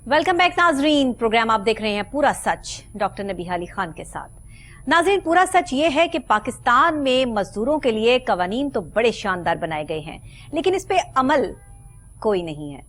Welcome back नाजरीन। Programme आप देख रहे हैं पूरा सच डॉक्टर नबीहा अली खान के साथ। नाजरीन, पूरा सच ये है कि पाकिस्तान में मजदूरों के लिए कवानीन तो बड़े शानदार बनाए गए हैं, लेकिन इस पे अमल कोई नहीं है।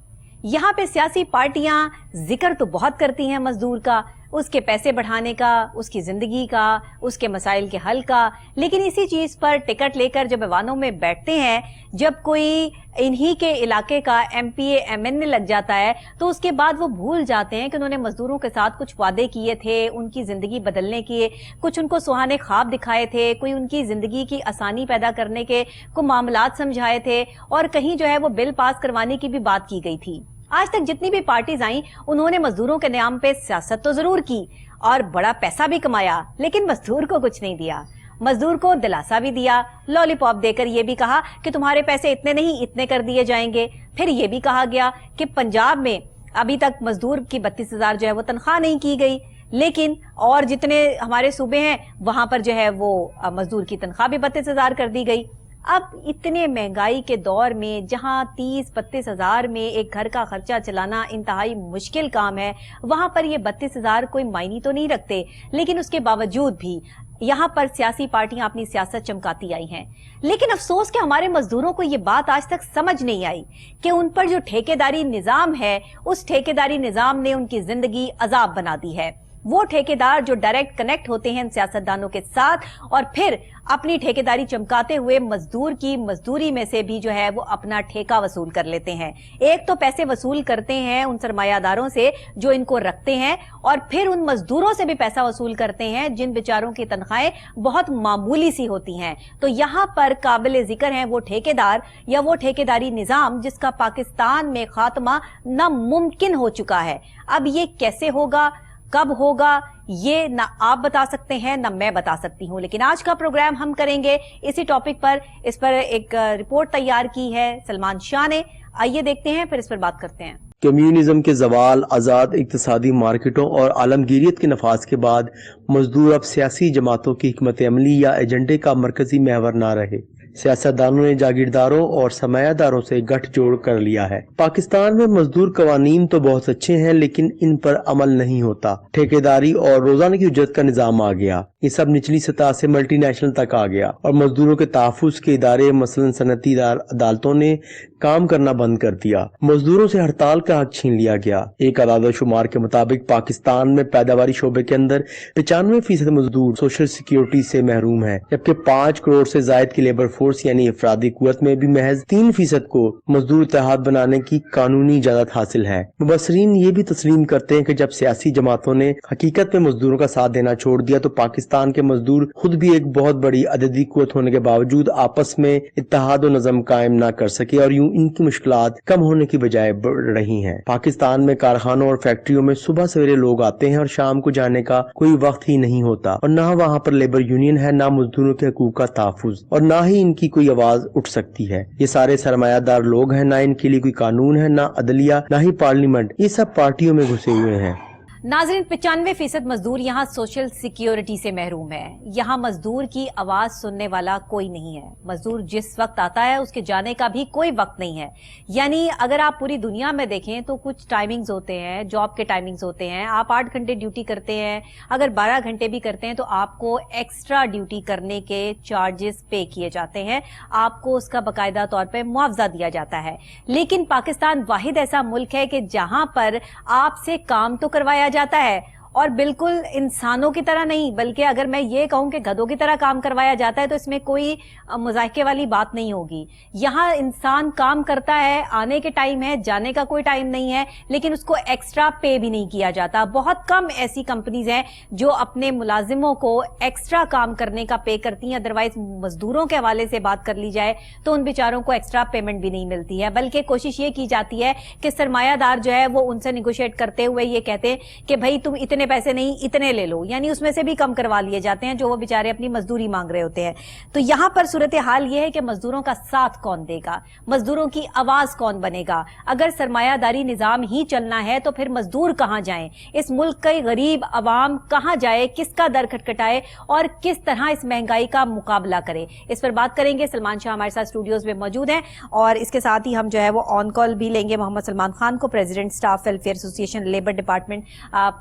यहाँ पे सियासी पार्टियां जिक्र तो बहुत करती हैं मजदूर का, उसके पैसे बढ़ाने का, उसकी जिंदगी का, उसके मसाइल के हल का, लेकिन इसी चीज पर टिकट लेकर जब ऐवानों में बैठते हैं, जब कोई इन्हीं के इलाके का MPA MNA लग जाता है, तो उसके बाद वो भूल जाते हैं कि उन्होंने मजदूरों के साथ कुछ वादे किए थे, उनकी जिंदगी बदलने के, कुछ उनको सुहाने ख्वाब दिखाए थे, कोई उनकी जिंदगी की आसानी पैदा करने के को मामलात समझाए थे, और कहीं जो है वो बिल पास करवाने की भी बात की गई थी। आज तक जितनी भी पार्टीज आई, उन्होंने मजदूरों के नाम पे सियासत तो जरूर की और बड़ा पैसा भी कमाया, लेकिन मजदूर को कुछ नहीं दिया। मजदूर को दिलासा भी दिया, लॉलीपॉप देकर ये भी कहा कि तुम्हारे पैसे इतने नहीं इतने कर दिए जाएंगे। फिर ये भी कहा गया कि पंजाब में अभी तक मजदूर की 32,000 जो है वो तनख्वाह नहीं की गई, लेकिन और जितने हमारे सूबे हैं वहां पर जो है वो मजदूर की तनख्वाह भी 32,000 कर दी गई। अब इतने महंगाई के दौर में जहां 30-32 हजार में एक घर का खर्चा चलाना इंतहाई मुश्किल काम है, वहां पर ये 32,000 कोई मायने तो नहीं रखते, लेकिन उसके बावजूद भी यहाँ पर सियासी पार्टियां अपनी सियासत चमकाती आई हैं। लेकिन अफसोस कि हमारे मजदूरों को ये बात आज तक समझ नहीं आई कि उन पर जो ठेकेदारी निजाम है, उस ठेकेदारी निजाम ने उनकी जिंदगी अजाब बना दी है। वो ठेकेदार जो डायरेक्ट कनेक्ट होते हैं सियासतदानों के साथ और फिर अपनी ठेकेदारी चमकाते हुए मजदूर की मजदूरी में से भी जो है वो अपना ठेका वसूल कर लेते हैं। एक तो पैसे वसूल करते हैं उन सरमायादारों से जो इनको रखते हैं, और फिर उन मजदूरों से भी पैसा वसूल करते हैं जिन बेचारों की तनख्वाहें बहुत मामूली सी होती हैं। तो यहाँ पर काबिल जिक्र हैं वो ठेकेदार या वो ठेकेदारी निजाम जिसका पाकिस्तान में खात्मा नामुमकिन हो चुका है। अब ये कैसे होगा, कब होगा, ये ना आप बता सकते हैं ना मैं बता सकती हूं, लेकिन आज का प्रोग्राम हम करेंगे इसी टॉपिक पर। इस पर एक रिपोर्ट तैयार की है सलमान शाह ने, आइए देखते हैं, फिर इस पर बात करते हैं। कम्युनिज्म के जवाल, आज़ाद इक्तिसादी मार्केटों और आलमगीरियत के नफाज के बाद मजदूर अब सियासी जमातों की हिकमत अमली या एजेंडे का मरकजी महवर ना रहे। सियासतदानों ने जागीरदारों और सरमायादारों से गठजोड़ कर लिया है। पाकिस्तान में मजदूर कवानीन तो बहुत अच्छे हैं, लेकिन इन पर अमल नहीं होता। ठेकेदारी और रोजाना की उजरत का निजाम आ गया, ये सब निचली सतह से मल्टीनेशनल तक आ गया, और मजदूरों के तहफ्फुज़ के इदारे मसलन सनती अदालतों ने काम करना बंद कर दिया। मजदूरों से हड़ताल का हक छीन लिया गया। एक अदाद शुमार के मुताबिक पाकिस्तान में पैदावारी शोबे के अंदर 95% मजदूर सोशल सिक्योरिटी से महरूम है, जबकि 5 करोड़ से जायद की लेबर फोर्स यानी अफरादी कुव्वत में भी महज 3% को मजदूर इत्तेहाद बनाने की कानूनी इजाजत हासिल है। मुबसरीन ये भी तस्लीम करते हैं कि जब सियासी जमातों ने हकीकत में मजदूरों का साथ देना छोड़ दिया, तो पाकिस्तान के मजदूर खुद भी एक बहुत बड़ी अददी कुव्वत होने के बावजूद आपस में इत्तेहाद और नज़म कायम न कर सके, और यूं इनकी मुश्किलात कम होने की बजाय बढ़ रही हैं। पाकिस्तान में कारखानों और फैक्ट्रियों में सुबह सवेरे लोग आते हैं और शाम को जाने का कोई वक्त ही नहीं होता, और न वहाँ पर लेबर यूनियन है, न मजदूरों के हकूक का तहफ्फुज़, और न ही इनकी कोई आवाज उठ सकती है। ये सारे सरमायादार लोग हैं, ना इनके लिए कोई कानून है, ना अदलिया, ना ही पार्लियामेंट, ये सब पार्टियों में घुसे हुए हैं। नाज़रीन, 95% मजदूर यहाँ सोशल सिक्योरिटी से महरूम है। यहाँ मजदूर की आवाज सुनने वाला कोई नहीं है। मजदूर जिस वक्त आता है उसके जाने का भी कोई वक्त नहीं है। यानी अगर आप पूरी दुनिया में देखें तो कुछ टाइमिंग्स होते हैं, जॉब के टाइमिंग्स होते हैं। आप 8 घंटे ड्यूटी करते हैं, अगर 12 घंटे भी करते हैं तो आपको एक्स्ट्रा ड्यूटी करने के चार्जेस पे किए जाते हैं, आपको उसका बाकायदा तौर पर मुआवजा दिया जाता है। लेकिन पाकिस्तान वाहिद ऐसा मुल्क है कि जहां पर आपसे काम तो करवाया जाता है, और बिल्कुल इंसानों की तरह नहीं, बल्कि अगर मैं ये कहूं कि गधों की तरह काम करवाया जाता है तो इसमें कोई मुजाहिके वाली बात नहीं होगी। यहाँ इंसान काम करता है, आने के टाइम है, जाने का कोई टाइम नहीं है, लेकिन उसको एक्स्ट्रा पे भी नहीं किया जाता। बहुत कम ऐसी कंपनीज हैं जो अपने मुलाजिमों को एक्स्ट्रा काम करने का पे करती हैं। अदरवाइज मजदूरों के हवाले से बात कर ली जाए तो उन बेचारों को एक्स्ट्रा पेमेंट भी नहीं मिलती है, बल्कि कोशिश ये की जाती है कि सरमायादार जो है वो उनसे निगोशिएट करते हुए ये कहते हैं कि भाई तुम इतने इतने पैसे नहीं, इतने ले लो, यानी उसमें से भी कम करवा लिए जाते हैं जो वो बेचारे अपनी मजदूरी मांग रहे होते हैं। तो यहाँ पर सूरत हाल ये है कि मजदूरों का साथ कौन देगा, मजदूरों की आवाज कौन बनेगा। अगर सरमायादारी निजाम ही चलना है तो फिर मजदूर कहाँ जाएं, इस मुल्क के गरीब अवाम कहाँ जाए, किसका दर खटखटाए और किस तरह इस महंगाई का मुकाबला करे, इस पर बात करेंगे। सलमान शाह हमारे साथ स्टूडियोज में मौजूद हैं और इसके साथ ही हम जो है वो ऑन कॉल भी लेंगे मोहम्मद सलमान खान को, president staff welfare association labour department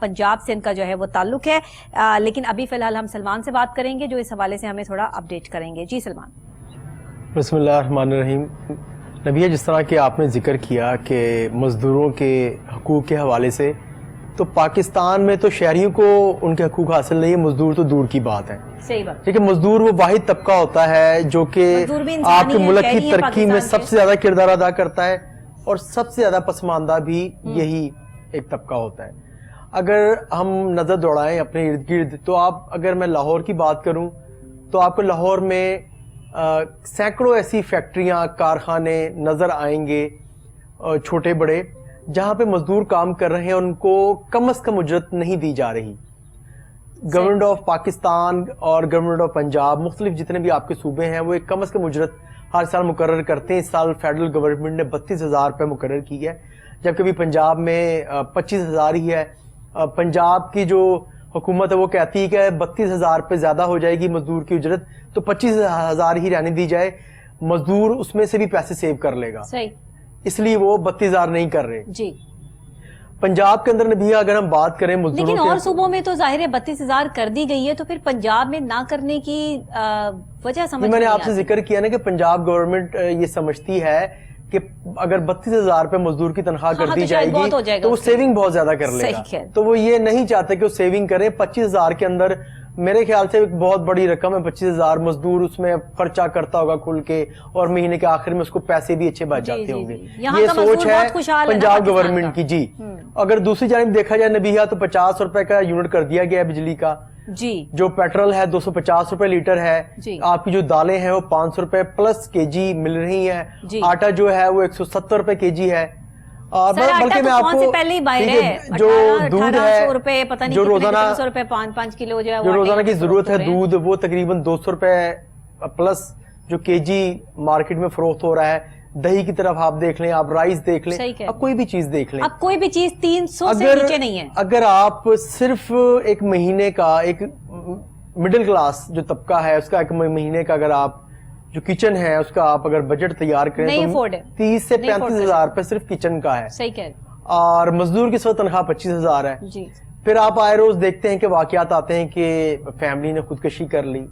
Punjab से इनका जो है वो ताल्लुक है। लेकिन अभी फिलहाल हम सलमान से बात करेंगे जो इस हवाले से हमें थोड़ा अपडेट करेंगे। जी सलमान। बिस्मिल्लाहिर्रहमानिर्रहीम। नबिया, जिस तरह के आपने जिक्र किया कि मजदूरों के हकूक़ के हवाले से, तो पाकिस्तान में तो शहरियों को उनके हकूक़ हासिल नहीं है, मजदूर तो दूर की बात है। सही बात। लेकिन मजदूर वो वाहिद तबका होता है जो कि आपके मुल्क की तरक्की में सबसे ज्यादा किरदार अदा करता है और सबसे ज्यादा पसमानदा भी यही एक तबका होता है। अगर हम नजर दौड़ाएं अपने इर्द गिर्द, तो आप, अगर मैं लाहौर की बात करूं तो आपको लाहौर में सैकड़ों ऐसी फैक्ट्रियां, कारखाने नजर आएंगे छोटे बड़े, जहां पे मजदूर काम कर रहे हैं, उनको कम से कम उजरत नहीं दी जा रही। गवर्नमेंट ऑफ पाकिस्तान और गवर्नमेंट ऑफ पंजाब, मुख्तलिफ जितने भी आपके सूबे हैं, वो एक कम से कम उजरत हर साल मुकर्रर करते हैं। इस साल फेडरल गवर्नमेंट ने 32,000 रुपये मुकर्रर की है, जबकि अभी पंजाब में 25,000 ही है। पंजाब की जो हुकूमत है वो कहती है कि 32,000 रुपये ज्यादा हो जाएगी मजदूर की उजरत, तो 25,000 ही रहने दी जाए, मजदूर उसमें से भी पैसे सेव कर लेगा। सही। इसलिए वो 32,000 नहीं कर रहे जी। पंजाब के अंदर भी अगर हम बात करें मजदूरों, लेकिन और सूबों में तो जाहिर है 32,000 कर दी गई है, तो फिर पंजाब में ना करने की वजह समझ मैंने आपसे जिक्र किया ना कि पंजाब गवर्नमेंट ये समझती है कि अगर 32,000 रुपये मजदूर की तनख्वाह कर दी जाएगी तो वो सेविंग बहुत ज्यादा कर लेगा, तो वो ये नहीं चाहते कि वो सेविंग करे। 25,000 के अंदर मेरे ख्याल से एक बहुत बड़ी रकम है 25,000, मजदूर उसमें खर्चा करता होगा खुल के और महीने के आखिर में उसको पैसे भी अच्छे बच जाते होंगे। ये सोच है पंजाब गवर्नमेंट की। जी। अगर दूसरी जानिब देखा जाए नबीहा, तो 50 रुपए का यूनिट कर दिया गया है बिजली का। जी। जो पेट्रोल है 250 रुपए लीटर है। आपकी जो दालें हैं वो 500 रुपए प्लस केजी मिल रही है। आटा जो है वो 170 रुपए केजी है। और बल्कि मैं आपको जो दूध है, पता नहीं जो रोजाना 5 किलो जो रोजाना की जरूरत है दूध, वो तकरीबन 200 रुपए प्लस जो केजी मार्केट में फरोख्त हो रहा है। दही की तरफ आप देख लें, आप राइस देख लें, अब कोई भी चीज देख लें, अब कोई भी चीज 300 से नीचे नहीं है। अगर आप सिर्फ एक महीने का, एक मिडिल क्लास जो तबका है उसका एक महीने का अगर आप जो किचन है उसका आप अगर बजट तैयार करें तो 30 से 35,000 रुपए सिर्फ किचन का है। सही कह। और मजदूर की तनख्वाह 25,000 है। जी। फिर आप आए रोज देखते हैं कि वाकयात आते हैं कि फैमिली ने खुदकशी कर ली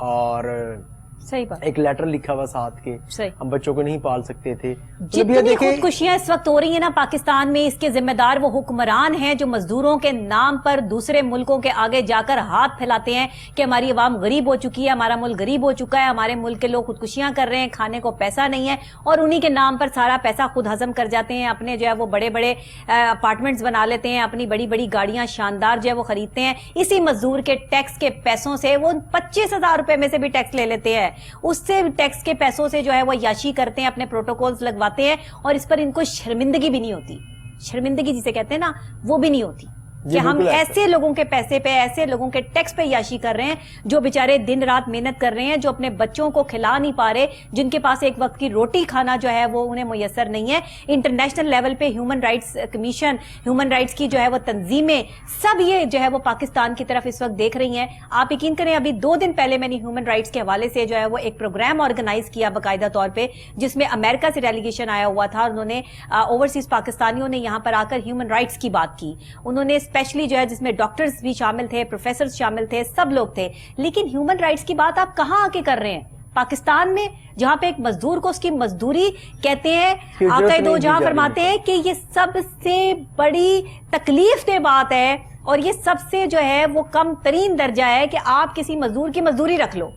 और सही बात, एक लेटर लिखा हुआ साथ के, हम बच्चों को नहीं पाल सकते थे। जितनी खुदकुशियां इस वक्त हो रही है ना पाकिस्तान में, इसके जिम्मेदार वो हुक्मरान हैं जो मजदूरों के नाम पर दूसरे मुल्कों के आगे जाकर हाथ फैलाते हैं कि हमारी आवाम गरीब हो चुकी है, हमारा मुल्क गरीब हो चुका है, हमारे मुल्क के लोग खुदकुशियां कर रहे हैं, खाने को पैसा नहीं है, और उन्हीं के नाम पर सारा पैसा खुद हजम कर जाते हैं। अपने जो है वो बड़े बड़े अपार्टमेंट्स बना लेते हैं, अपनी बड़ी बड़ी गाड़ियां शानदार जो है वो खरीदते हैं। इसी मजदूर के टैक्स के पैसों से वो 25,000 रुपए में से भी टैक्स ले लेते हैं, उससे टैक्स के पैसों से जो है वो याशी करते हैं, अपने प्रोटोकॉल्स लगवाते हैं, और इस पर इनको शर्मिंदगी भी नहीं होती। शर्मिंदगी जिसे कहते हैं ना, वो भी नहीं होती कि हम ऐसे लोगों के पैसे पे, ऐसे लोगों के टैक्स पे याशी कर रहे हैं जो बेचारे दिन रात मेहनत कर रहे हैं, जो अपने बच्चों को खिला नहीं पा रहे, जिनके पास एक वक्त की रोटी खाना जो है वो उन्हें मुयस्सर नहीं है। इंटरनेशनल लेवल पे human rights commission, human rights की जो है वो तंजीमें, सब ये जो है वो पाकिस्तान की तरफ इस वक्त देख रही हैं। आप यकीन करें, अभी 2 दिन पहले मैंने ह्यूमन राइट्स के हवाले से जो है वो एक प्रोग्राम ऑर्गेनाइज किया बाकायदा तौर पर, जिसमें अमेरिका से डेलीगेशन आया हुआ था। उन्होंने ओवरसीज पाकिस्तानियों ने यहाँ पर आकर ह्यूमन राइट्स की बात की। उन्होंने स्पेशली जो है, जिसमें डॉक्टर्स भी शामिल थे, प्रोफेसर शामिल थे, सब लोग थे। लेकिन ह्यूमन राइट्स की बात आप कहां आके कर रहे हैं? पाकिस्तान में, जहां पे एक मजदूर को उसकी मजदूरी कहते हैं, आका दो जहां फरमाते हैं कि ये सबसे बड़ी तकलीफ दे बात है और ये सबसे जो है वो कम तरीन दर्जा है कि आप किसी मजदूर की मजदूरी रख लो।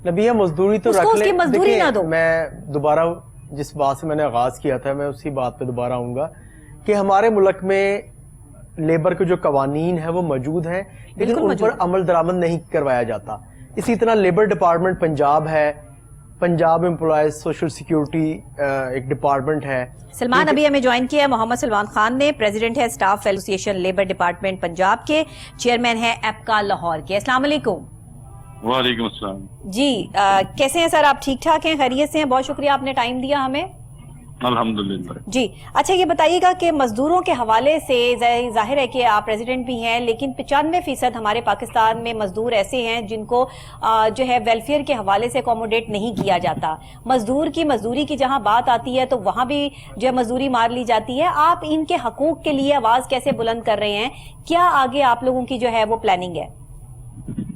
नबिया, मजदूरी तो रख ले, उसकी मजदूरी ना दो। मैं दोबारा जिस बात से मैंने आगाज किया था, मैं उसी बात पे दोबारा आऊंगा कि हमारे मुल्क में लेबर के जो कवानीन है वो मौजूद हैं, लेकिन उन पर अमल दरामद नहीं करवाया जाता। इसी तरह लेबर डिपार्टमेंट पंजाब है, पंजाब एम्प्लॉयज सोशल सिक्योरिटी एक डिपार्टमेंट है. सलमान अभी हमें ज्वाइन किया है मोहम्मद सलमान खान ने, प्रेसिडेंट है staff association labour department Punjab के, चेयरमैन है एपका लाहौर के. अस्सलाम वालेकुम. वालेकुम अस्सलाम. जी कैसे हैं सर, आप ठीक ठाक हैं, खैरियत से हैं? बहुत शुक्रिया आपने टाइम दिया हमें. अल्हम्दुलिल्लाह. जी अच्छा, ये बताइएगा कि मजदूरों के हवाले से जाहिर है कि आप प्रेसिडेंट भी हैं, लेकिन 95% हमारे पाकिस्तान में मजदूर ऐसे हैं जिनको जो है वेलफेयर के हवाले से अकोमोडेट नहीं किया जाता. मजदूर की मजदूरी की जहां बात आती है तो वहां भी जो है मजदूरी मार ली जाती है. आप इनके हकूक के लिए आवाज कैसे बुलंद कर रहे हैं? क्या आगे आप लोगों की जो है वो प्लानिंग है?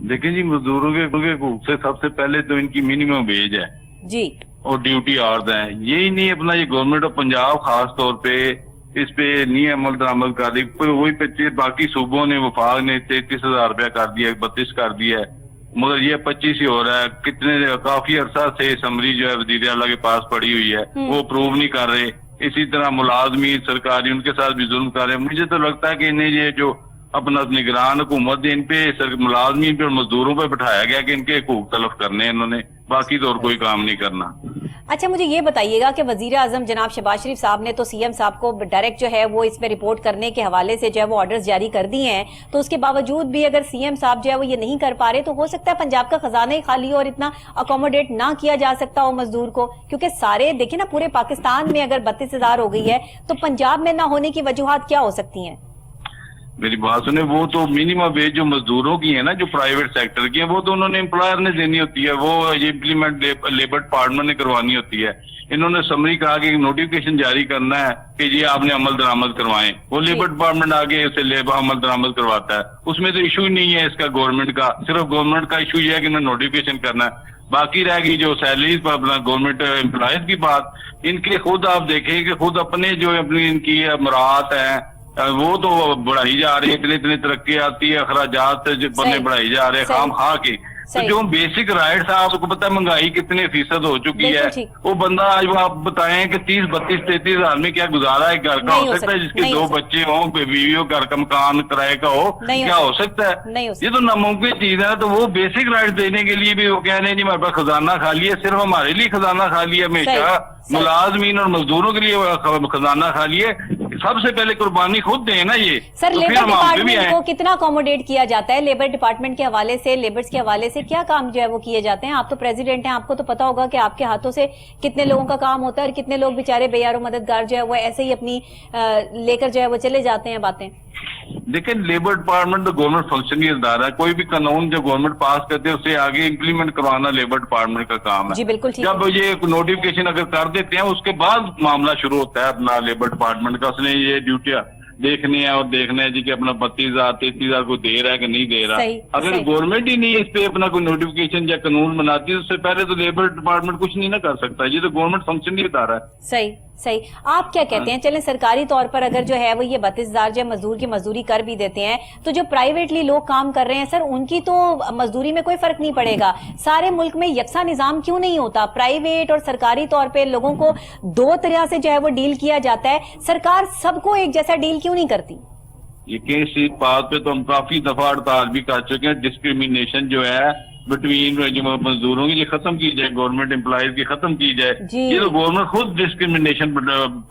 देखिए जी, मजदूरों के हकूक से सबसे पहले तो इनकी मिनिमम वेज है जी, और ड्यूटी आवर्स हैं. यही नहीं अपना ये गवर्नमेंट ऑफ पंजाब खास तौर पे इस पे नहीं अमल दरामद कर रही. वही 25 बाकी सूबों ने, वफाक ने 33,000 रुपया कर दिया, 32 कर दिया है, मगर ये 25 ही हो रहा है. कितने काफी अरसा से असम्बली जो है वजीर आला के पास पड़ी हुई है, वो अप्रूव नहीं कर रहे. इसी तरह मुलाजमी सरकारी उनके साथ भी जुल्म कर रहे हैं. मुझे तो लगता है कि इन्हें ये जो अपना निगरान हुकूमत इन पे मुलाजमी पे और मजदूरों पे बिठाया गया कि इनके हकूक तलफ करने हैं इन्होंने, बाकी तो और कोई काम नहीं करना. अच्छा मुझे ये बताइएगा कि वजीर आजम जनाब शहबाज शरीफ साहब ने तो सीएम साहब को डायरेक्ट जो है वो इस पे रिपोर्ट करने के हवाले से जो है वो ऑर्डर्स जारी कर दिए हैं, तो उसके बावजूद भी अगर सीएम साहब जो है वो ये नहीं कर पा रहे तो हो सकता है पंजाब का खजाना ही खाली हो और इतना अकोमोडेट ना किया जा सकता हो मजदूर को. क्योंकि सारे देखिए ना, पूरे पाकिस्तान में अगर 32,000 हो गई है तो पंजाब में ना होने की वजूहात क्या हो सकती हैं? मेरी बात सुने, वो तो मिनिमम वेज जो मजदूरों की है ना, जो प्राइवेट सेक्टर की है, वो तो उन्होंने एम्प्लॉयर ने देनी होती है, वो ये इम्प्लीमेंट लेबर डिपार्टमेंट ने करवानी होती है. इन्होंने समरी कहा कि नोटिफिकेशन जारी करना है कि ये आपने अमल दरामद करवाएं, वो लेबर डिपार्टमेंट आगे उसे लेबर अमल दरामद करवाता है. उसमें तो इशू ही नहीं है इसका गवर्नमेंट का, सिर्फ गवर्नमेंट का इशू ये है कि इन्हें नोटिफिकेशन करना है. बाकी रह गई जो सैलरीज पर अपना गवर्नमेंट एम्प्लॉयज की बात, इनके खुद आप देखें कि खुद अपने जो अपनी इनकी मुराद है वो तो बढ़ाई जा रही है. इतनी इतनी तरक्की आती है, अखराजात बनने बढ़ाई जा रहे हैं खाम खा के. तो जो बेसिक राइट्स है, आपको पता है महंगाई कितने फीसद हो चुकी है. वो बंदा आज वो आप बताएं कि 30, 32, 33,000 में क्या गुजारा है घर का हो सकता है, जिसके 2 बच्चे हों, बीवी हो, घर का मकान किराए का हो, क्या हो सकता है? ये तो नामुमकिन चीज है. तो वो बेसिक राइट देने के लिए भी वो कह रहे हैं नहीं हमारे पास खजाना खाली है. सिर्फ हमारे लिए खजाना खाली है हमेशा, मुलाजमीन और मजदूरों के लिए खजाना खाली है. सबसे पहले कुर्बानी खुद दें ना ये. सर तो लेबर डिपार्टमेंट को कितना अकोमोडेट किया जाता है? लेबर डिपार्टमेंट के हवाले से, लेबर्स के हवाले से क्या काम जो है वो किए जाते हैं? आप तो प्रेसिडेंट हैं, आपको तो पता होगा कि आपके हाथों से कितने लोगों का काम होता है और कितने लोग बेचारे बेयारो मददगार जो है वो ऐसे ही अपनी लेकर जो है वो चले जाते हैं बातें. लेकिन लेबर डिपार्टमेंट तो गवर्नमेंट फंक्शनली इदारा है. कोई भी कानून जो गवर्नमेंट पास करते हैं उसे आगे इम्प्लीमेंट करवाना लेबर डिपार्टमेंट का काम है. जी बिल्कुल ठीक. जब ये नोटिफिकेशन अगर कर देते हैं उसके बाद मामला शुरू होता है अपना लेबर डिपार्टमेंट का. उसने ये ड्यूटियां देखनी है और देखना है जी कि अपना 32,000, 33,000 को दे रहा है कि नहीं दे रहा. अगर गवर्नमेंट ही नहीं इस पे अपना कोई नोटिफिकेशन या कानून बनाती है उससे पहले तो लेबर डिपार्टमेंट कुछ नहीं ना कर सकता. ये तो गवर्नमेंट फंक्शन ही इदारा है. सही सही. आप क्या कहते हैं, चलें सरकारी तौर पर अगर जो है वो ये 32,000 जो मजदूर की मजदूरी कर भी देते हैं तो जो प्राइवेटली लोग काम कर रहे हैं सर, उनकी तो मजदूरी में कोई फर्क नहीं पड़ेगा. सारे मुल्क में यकसा निजाम क्यों नहीं होता? प्राइवेट और सरकारी तौर पे लोगों को 2 तरह से जो है वो डील किया जाता है. सरकार सबको एक जैसा डील क्यों नहीं करती? ये इस बात पे तो हम काफी दफा हड़ताल भी कर चुके हैं. डिस्क्रिमिनेशन जो है बिटवीन जो मजदूरों की खत्म की जाए, गवर्नमेंट एम्प्लॉयज की खत्म की जाए. ये तो गवर्नमेंट खुद डिस्क्रिमिनेशन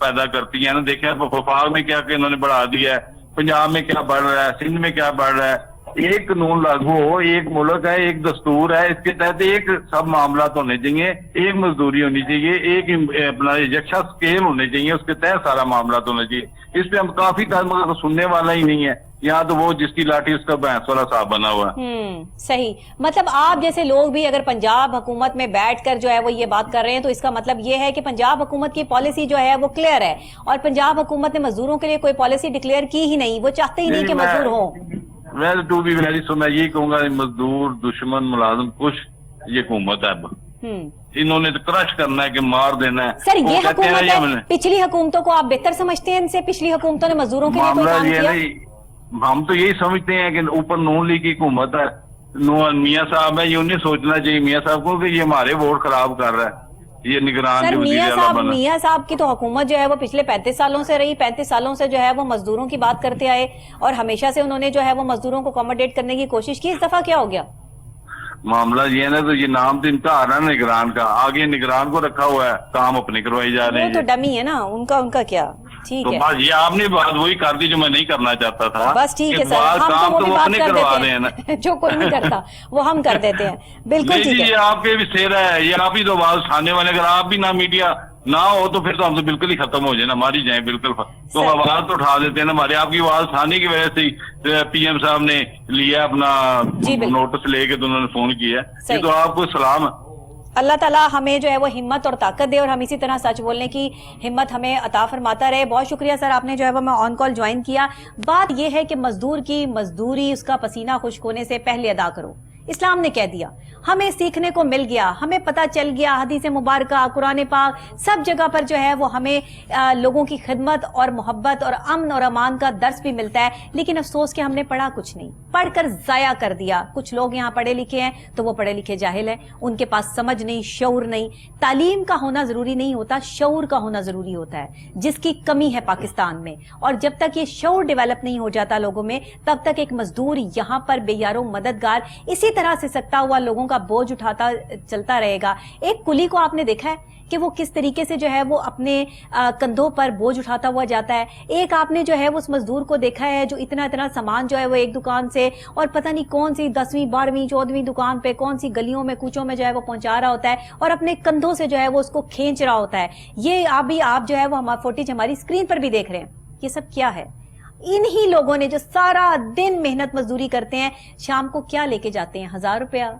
पैदा करती है ना. देखिए वफाक में क्या इन्होंने बढ़ा दिया है, पंजाब में क्या बढ़ रहा है, सिंध में क्या बढ़ रहा है. एक कानून लागू हो, एक मुल्क है, एक दस्तूर है, इसके तहत एक सब मामला होने चाहिए, एक मजदूरी होनी चाहिए, एक अपना यक्षा स्केल होने चाहिए, उसके तहत सारा मामला होना चाहिए. इस पे हम काफी सुनने वाला ही नहीं है. यहाँ तो वो जिसकी लाठी उसका भैंस वाला साहब बना हुआ है. सही. मतलब आप जैसे लोग भी अगर पंजाब हुकूमत में बैठकर जो है वो ये बात कर रहे हैं तो इसका मतलब ये है कि पंजाब हुकूमत की पॉलिसी जो है वो क्लियर है और पंजाब हुकूमत ने मजदूरों के लिए कोई पॉलिसी डिक्लेयर की ही नहीं. वो चाहते ही नहीं कि मजदूर हो. मैं टू बी वेरी सो मैं यही कहूंगा मजदूर दुश्मन मुलाजिम कुछ ये हुकूमत है. इन्होंने तो क्रश करना है कि मार देना है. सर ये हुकूमत है, पिछली हुकूमतों को आप बेहतर समझते हैं इनसे? पिछली हुकूमतों ने मजदूरों के लिए कोई काम किया? हम तो यही समझते हैं कि ऊपर नून लीग की हुकूमत है, मियाँ साहब है, ये उन्हें सोचना चाहिए मियाँ साहब को कि ये हमारे वोट खराब कर रहा है. ये निगरान सर मियाँ साहब की तो हुकूमत जो है वो पिछले 35 सालों से रही. 35 सालों से जो है वो मजदूरों की बात करते आए और हमेशा से उन्होंने जो है वो मजदूरों को अकोमोडेट करने की कोशिश की. इस दफा क्या हो गया? मामला ये है ना, तो ये नाम तो इनका आ रहा है निगरान का, आगे निगरान को रखा हुआ है, काम अपने करवाई जा रहे वो हैं तो ये। डमी है ना, उनका क्या, ठीक तो है। बस ये आपने बात वही कर दी जो मैं नहीं करना चाहता था। बस ठीक कि है सर, बात हम काम तो वो तो भी वो बात अपने कर करवा देते रहे हैं ना। हैं जो कोई नहीं करता वो हम कर देते हैं, बिल्कुल नहीं ठीक जी, है। ये आपके भी सेरा है, ये आप ही तो आवाज उठाने वाले, अगर आप भी ना मीडिया ना हो तो फिर तो हम तो बिल्कुल ही खत्म हो जाए ना, मारी जाए बिल्कुल। तो सर। आवाज तो उठा देते हैं ना हमारे, आपकी आवाज उठाने की वजह से ही पीएम साहब ने लिया अपना जी, बिल्कुल। नोटिस लेके, तो उन्होंने फोन किया। सही। ये तो आपको सलाम है। अल्लाह ताला हमें जो है वो हिम्मत और ताकत दे और हम इसी तरह सच बोलने की हिम्मत हमें अता फरमाता रहे। बहुत शुक्रिया सर, आपने जो है वो मैं ऑन कॉल ज्वाइन किया। बात यह है कि मजदूर की मजदूरी उसका पसीना खुश्क होने से पहले अदा करो, इस्लाम ने कह दिया। हमें सीखने को मिल गया, हमें पता चल गया, हदीस मुबारक, कुरान पाक, सब जगह पर जो है वो हमें लोगों की खिदमत और मोहब्बत और अमन और अमान का दर्स भी मिलता है। लेकिन अफसोस कि हमने पढ़ा कुछ नहीं, पढ़कर जाया कर दिया। कुछ लोग यहाँ पढ़े लिखे हैं तो वो पढ़े लिखे जाहिल है, उनके पास समझ नहीं, शऊर नहीं। तालीम का होना जरूरी नहीं होता, शऊर का होना जरूरी होता है, जिसकी कमी है पाकिस्तान में। और जब तक ये शऊर डेवलप नहीं हो जाता लोगों में, तब तक एक मजदूर यहाँ पर बेयारो मददगार इसी तरह से सकता हुआ लोगों का बोझ उठाता चलता रहेगा। एक कुली को आपने देखा है कि वो किस तरीके से जो है वो अपने कंधों पर बोझ उठाता हुआ जाता है। एक आपने जो है वो उस मजदूर को देखा है जो इतना इतना सामान जो है वो एक दुकान से और पता नहीं कौन सी 10वीं 12वीं 14वीं दुकान पे कौन सी गलियों में कूचों में जो है वो पहुंचा रहा होता है और अपने कंधों से जो है वो उसको खींच रहा होता है। ये आप जो है वो हमारा फुटेज हमारी स्क्रीन पर भी देख रहे हैं। ये सब क्या है? इन्हीं लोगों ने जो सारा दिन मेहनत मजदूरी करते हैं, शाम को क्या लेके जाते हैं? 1000 रुपया,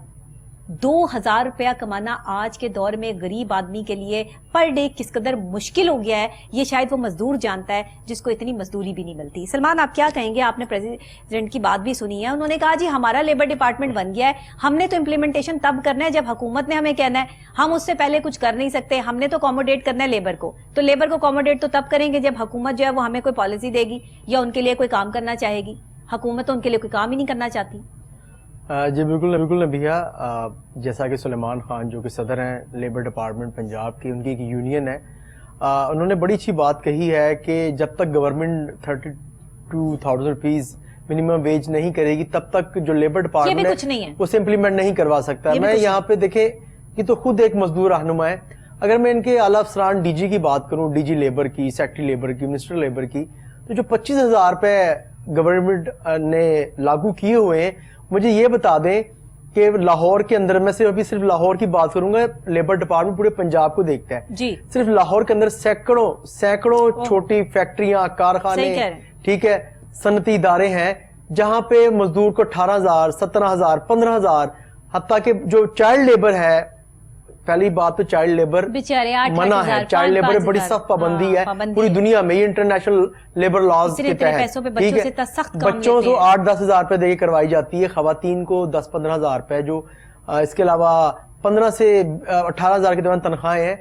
2000 रुपया कमाना आज के दौर में गरीब आदमी के लिए पर डे किस कदर मुश्किल हो गया है, ये शायद वो मजदूर जानता है जिसको इतनी मजदूरी भी नहीं मिलती। सलमान, आप क्या कहेंगे? आपने प्रेसिडेंट की बात भी सुनी है, उन्होंने कहा जी हमारा लेबर डिपार्टमेंट बन गया है, हमने तो इम्प्लीमेंटेशन तब करना है जब हुकूमत ने हमें कहना है, हम उससे पहले कुछ कर नहीं सकते। हमने तो अकोमोडेट करना है लेबर को, तो लेबर को अकोमोडेट तो तब करेंगे जब हुकूमत जो है वो हमें कोई पॉलिसी देगी या उनके लिए कोई काम करना चाहेगी। हुकूमत तो उनके लिए कोई काम ही नहीं करना चाहती। जी बिल्कुल नबिया, जैसा कि सुलेमान खान जो कि सदर हैं लेबर डिपार्टमेंट पंजाब की, उनकी एक यूनियन है, उन्होंने बड़ी अच्छी बात कही है कि जब तक गवर्नमेंट 32,000 रुपीज़ मिनिमम वेज नहीं करेगी तब तक जो लेबर डिपार्टमेंट है उसे इम्प्लीमेंट नहीं करवा सकता। मैं यहाँ पे देखे कि तो खुद एक मजदूर रहनुमा है। अगर मैं इनके आला अफसरान डीजी की बात करूँ, डीजी लेबर की, सेक्रेटरी लेबर की, मिनिस्टर लेबर की, तो जो 25,000 रुपए गवर्नमेंट ने लागू किए हुए हैं, मुझे ये बता दें कि लाहौर के अंदर, मैं सिर्फ लाहौर की बात करूंगा, लेबर डिपार्टमेंट पूरे पंजाब को देखता है जी। सिर्फ लाहौर के अंदर सैकड़ों छोटी फैक्ट्रियां, कारखाने, ठीक है, सनती इदारे हैं जहां पे मजदूर को 18,000, 17,000, 15,000, हत्ता कि जो चाइल्ड लेबर है, पहली बात तो चाइल्ड लेबर मना है, चाइल्ड लेबर बड़ी सख्त पाबंदी है पूरी दुनिया में, ये इंटरनेशनल लेबर लॉज के तहत, ठीक है। बच्चों को 8-10 हजार रुपए देके करवाई जाती है, खवातीन को 10-15 हजार रुपए, जो इसके अलावा 15 से 18 हजार के दौरान तनख्वाहें हैं,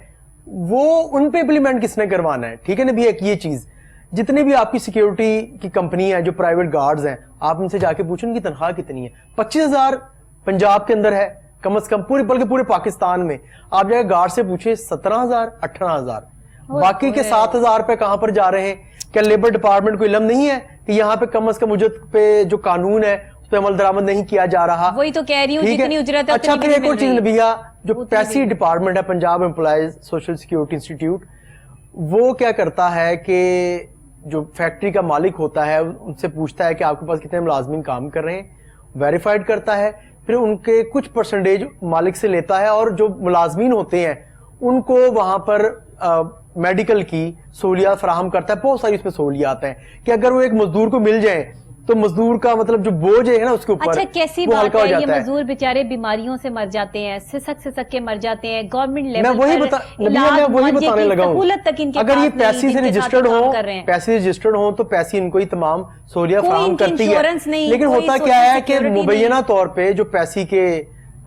वो उन पे इम्प्लीमेंट किसने करवाना है? ठीक है ना भी, एक ये चीज, जितनी भी आपकी सिक्योरिटी की कंपनी है, जो प्राइवेट गार्ड्स हैं, आप उनसे जाके पूछें उनकी तनख्वाह कितनी है। 25,000 पंजाब के अंदर है कम से कम, बल्कि पूरे पाकिस्तान में आप जाके गार्ड से पूछे 17,000, 18,000, बाकी के 7,000 रुपए कहां पर जा रहे हैं? क्या लेबर डिपार्टमेंट को इल्म नहीं है कि यहाँ पे कम से कम उजरत पे जो कानून है उस पर अमल दरामद नहीं किया जा रहा? वही तो कह रही हूँ, जितनी उजरत है। अच्छा, फिर एक और चीज भैया, जो पैसी डिपार्टमेंट है Punjab employees social security institute, वो क्या करता है कि जो फैक्ट्री का मालिक होता है उनसे पूछता है कि आपके पास कितने मुलाजमीन काम कर रहे हैं, वेरीफाइड करता है, फिर उनके कुछ परसेंटेज मालिक से लेता है और जो मुलाजमीन होते हैं उनको वहां पर मेडिकल की सहूलियात फराहम करता है। बहुत सारी उसमें सहूलियात हैं कि अगर वो एक मजदूर को मिल जाए तो मजदूर का मतलब जो बोझ है ना उसके ऊपर, अच्छा कैसी बात है, ये मजदूर बेचारे बीमारियों से मर जाते हैं, सिसक के मर जाते हैं। गवर्नमेंट लेवल मैं वही बताने लगा हूँ, अगर ये पैसे से रजिस्टर्ड हो तो पैसे इनको ही तमाम सहूलियत फराहम करती है। लेकिन होता क्या है कि मुबैना तौर पर जो पैसे के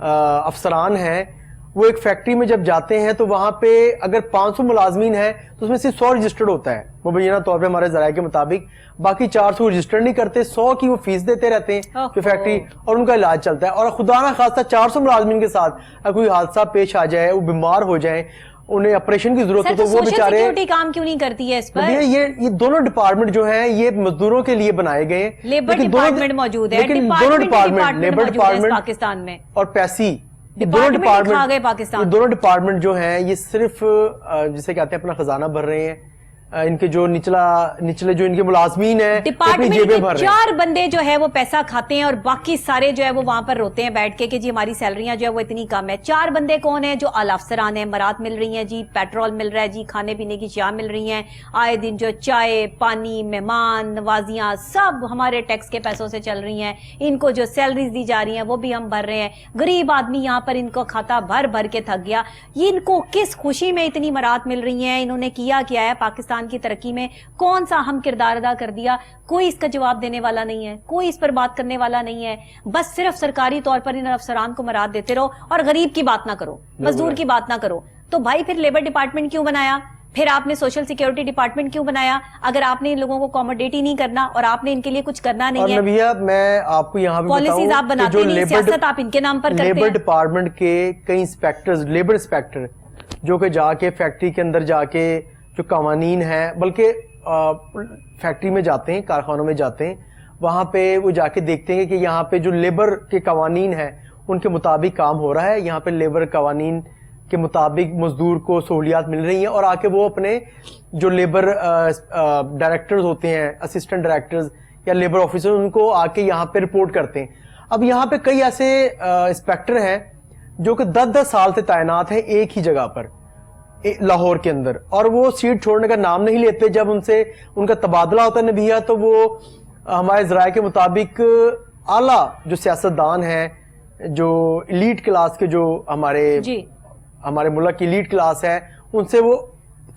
अफसरान हैं वो एक फैक्ट्री में जब जाते हैं तो वहां पे अगर 500 मुलाजमीन है तो उसमें सिर्फ 100 रजिस्टर्ड होता है मुबैना तौर पे हमारे जराये के मुताबिक, बाकी 400 रजिस्टर्ड नहीं करते, 100 की वो फीस देते रहते हैं जो फैक्ट्री, और उनका इलाज चलता है। और खुदा ना खास्ता 400 मुलाजमीन के साथ अगर कोई हादसा पेश आ जाए, वो बीमार हो जाए, انہیں آپریشن کی ضرورت ہو تو وہ بیچارے سیکورٹی کام کیوں نہیں کرتی ہے اس پر؟ یہ دونوں ڈپارٹمنٹ جو ہیں یہ مزدوروں کے لیے بنائے گئے ہیں، لیبر ڈپارٹمنٹ موجود ہے، لیکن دونوں ڈپارٹمنٹ لیبر ڈپارٹمنٹ پاکستان میں اور پیسی دونوں ڈپارٹمنٹ جو ہیں یہ صرف جسے کہتے ہیں اپنا خزانہ بھر رہے ہیں، ان کے جو نچلے جو ان کے ملازمین ہیں اپنی جیبیں بھر رہے ہیں. 4 بندے جو ہے وہ پیسہ کھاتے ہیں اور باقی سارے جو ہے وہ وہاں پر روتے ہیں بیٹھ کے کہ جی ہماری سیلریاں جو ہے وہ اتنی کم ہے. 4 بندے کون ہیں؟ جو اعلی افسران ہیں، مراد مل رہی ہیں جی، پیٹرول مل رہا ہے جی، کھانے پینے کی شیاء مل رہی ہیں، آئے دن جو چائے پانی مہمان نوازیاں سب ہمارے ٹیکس کے پیسوں سے چل رہی ہیں، ان کو جو سیلریز دی جا رہی ہیں وہ بھی ہم بھر رہے ہیں. غریب آدمی یہاں پر ان کو کھاتا بھر بھر کے تھک گیا. یہ ان کو کس خوشی میں اتنی مراد مل رہی ہیں؟ انہوں نے کیا ہے پاکستان کی ترقی میں کون سا اہم کردار ادا کر دیا؟ کوئی اس کا جواب دینے والا نہیں ہے، کوئی اس پر بات کرنے والا نہیں ہے. بس صرف سرکاری طور پر ان افسران کو مراد دیتے رہو اور غریب کی بات نہ کرو، مزدور کی بات نہ کرو. تو بھائی پھر لیبر ڈپارٹمنٹ کیوں بنایا؟ پھر آپ نے سوشل سیکیورٹی ڈپارٹمنٹ کیوں بنایا اگر آپ نے ان لوگوں کو اکوموڈیٹ ہی نہیں کرنا اور آپ نے ان کے لیے کچھ کرنا نہیں ہے؟ نبیہ میں آپ کو یہاں بھی پالیسیز آپ بناتے نہیں، سیاست آپ ان کے نام پر کرتے ہیں. لیبر ڈپارٹمنٹ کے کئی انسپیکٹرز، لیبر انسپیکٹر جو کہ جا کے فیکٹری کے اندر جا کے جو قوانین ہیں، بلکہ فیکٹری میں جاتے ہیں، کارخانوں میں جاتے ہیں، وہاں پہ وہ جا کے دیکھتے ہیں کہ یہاں پہ جو لیبر کے قوانین ہیں ان کے مطابق کام ہو رہا ہے، یہاں پہ لیبر قوانین کے مطابق مزدور کو سہولیات مل رہی ہیں، اور آ کے وہ اپنے جو لیبر ڈائریکٹرز ہوتے ہیں، اسسٹنٹ ڈائریکٹرز یا لیبر آفیسر، ان کو آ کے یہاں پہ رپورٹ کرتے ہیں. اب یہاں پہ کئی ایسے انسپیکٹر ہیں جو کہ 10 سال سے تعینات ہیں ایک ہی جگہ پر لاہور کے اندر، اور وہ سیٹ چھوڑنے کا نام نہیں لیتے. جب ان کا تبادلہ ہوتا ہے نبیہ، تو وہ ہمارے ذرائع کے مطابق اعلیٰ جو سیاستدان ہیں، جو ایلیٹ کلاس کے، جو ہمارے ملک کی ایلیٹ کلاس ہے، ان سے وہ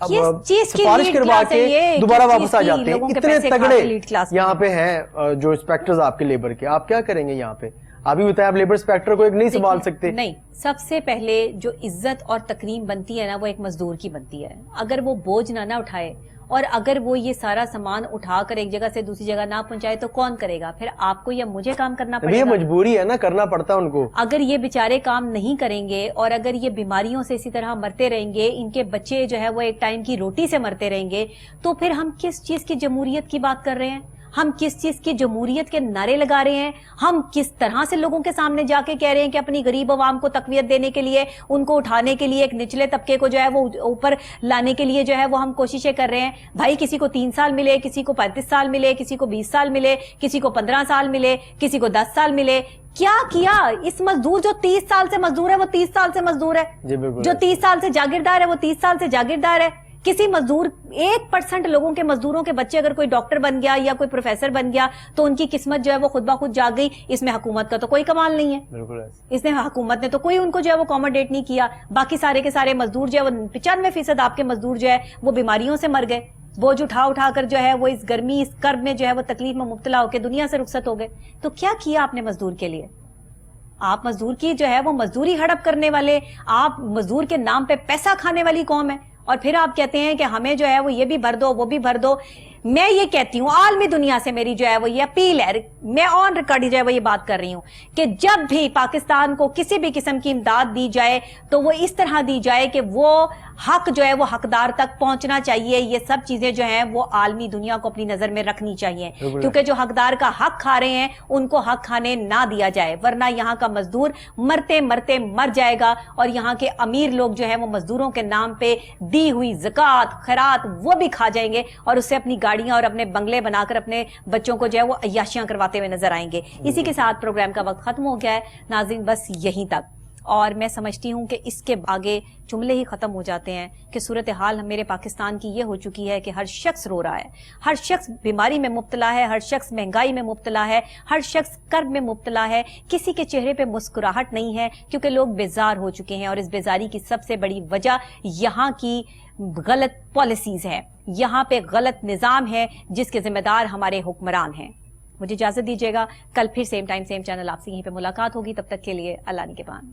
سفارش کروا کے دوبارہ واپس آ جاتے ہیں. اتنے تگڑے یہاں پہ ہیں جو انسپیکٹرز آپ کے لیبر کے. آپ کیا کریں گے یہاں پہ؟ آپ بھی بتائیں، آپ لیبر انسپیکٹر کو ایک نہیں سنبھال سکتے. نہیں، سب سے پہلے جو عزت اور تکریم بنتی ہے نا وہ ایک مزدور کی بنتی ہے. اگر وہ بوجھ نہ اٹھائے اور اگر وہ یہ سارا سامان اٹھا کر ایک جگہ سے دوسری جگہ نہ پہنچائے تو کون کرے گا؟ پھر آپ کو یا مجھے کام کرنا پڑے گا. یہ مجبوری ہے نا، کرنا پڑتا ہے ان کو. اگر یہ بیچارے کام نہیں کریں گے اور اگر یہ بیماریوں سے اسی طرح مرتے رہیں گے، ان کے بچے جو ہے وہ ایک ٹائم کی روٹی سے مرتے رہیں گے، تو پھر ہم کس چیز کی جمہوریت کی بات کر رہے ہیں؟ ہم کس چیز کی جمہوریت کے نعرے لگا رہے ہیں؟ ہم کس طرح سے لوگوں کے سامنے جا کے کہہ رہے ہیں کہ اپنی غریب عوام کو تقویت دینے کے لیے، ان کو اٹھانے کے لیے، ایک نچلے طبقے کو جو ہے وہ اوپر لانے کے لیے جو ہے وہ ہم کوششیں کر رہے ہیں؟ بھائی کسی کو 3 سال ملے، کسی کو 35 سال ملے، کسی کو 20 سال ملے، کسی کو 15 سال ملے، کسی کو 10 سال ملے. کیا اس مزدور جو 30 سال سے مزدور ہے وہ 30 سال سے مزدور ہے، جو 30 سال سے جاگیردار ہے وہ 30 سال سے جاگیردار ہے. کسی مزدور 1% لوگوں کے مزدوروں کے بچے اگر کوئی ڈاکٹر بن گیا یا کوئی پروفیسر بن گیا تو ان کی قسمت جو ہے وہ خود بخود جاگ گئی. اس میں حکومت کا تو کوئی کمال نہیں ہے. بالکل اس نے حکومت نے تو کوئی ان کو جو ہے وہ اکوموڈیٹ نہیں کیا. باقی سارے کے سارے مزدور جو ہے وہ 95% آپ کے مزدور جو ہے وہ بیماریوں سے مر گئے، بوجھ اٹھا کر جو ہے وہ اس گرمی اس کرب میں جو ہے وہ تکلیف میں مبتلا ہو کے دنیا سے رخصت ہو گئے. تو کیا آپ نے مزدور کے لیے؟ آپ مزدور کی جو ہے وہ مزدوری ہڑپ کرنے والے، آپ مزدور کے نام پہ پیسہ کھانے والی قوم ہے. اور پھر آپ کہتے ہیں کہ ہمیں جو ہے وہ یہ بھی بھر دو وہ بھی بھر دو. میں یہ کہتی ہوں، عالمی دنیا سے میری جو ہے وہ یہ اپیل ہے، میں آن ریکارڈ جو ہے وہ یہ بات کر رہی ہوں کہ جب بھی پاکستان کو کسی بھی قسم کی امداد دی جائے تو وہ اس طرح دی جائے کہ وہ حق جو ہے وہ حقدار تک پہنچنا چاہیے. یہ سب چیزیں جو ہیں وہ عالمی دنیا کو اپنی نظر میں رکھنی چاہیے، کیونکہ جو حقدار کا حق کھا رہے ہیں ان کو حق کھانے نہ دیا جائے، ورنہ یہاں کا مزدور مرتے مرتے مر جائے گا اور یہاں کے امیر لوگ جو ہیں وہ مزدوروں کے نام پہ دی ہوئی زکوٰۃ خیرات وہ بھی کھا جائیں گے اور اس سے اپنی گاڑیاں اور اپنے بنگلے بنا کر اپنے بچوں کو جو ہے وہ عیاشیاں کرواتے ہوئے نظر آئیں گے. اسی کے ساتھ پروگرام کا وقت ختم ہو گیا ہے ناظرین، بس یہیں تک. اور میں سمجھتی ہوں کہ اس کے آگے جملے ہی ختم ہو جاتے ہیں کہ صورتحال میرے پاکستان کی یہ ہو چکی ہے کہ ہر شخص رو رہا ہے، ہر شخص بیماری میں مبتلا ہے، ہر شخص مہنگائی میں مبتلا ہے، ہر شخص کرب میں مبتلا ہے. کسی کے چہرے پہ مسکراہٹ نہیں ہے کیونکہ لوگ بیزار ہو چکے ہیں. اور اس بیزاری کی سب سے بڑی وجہ یہاں کی غلط پالیسیز ہے، یہاں پہ غلط نظام ہے جس کے ذمہ دار ہمارے حکمران ہیں. مجھے اجازت دیجیے گا، کل پھر سیم ٹائم سیم چینل آپ سے یہیں پہ ملاقات ہوگی. تب تک کے لیے اللہ نگہبان.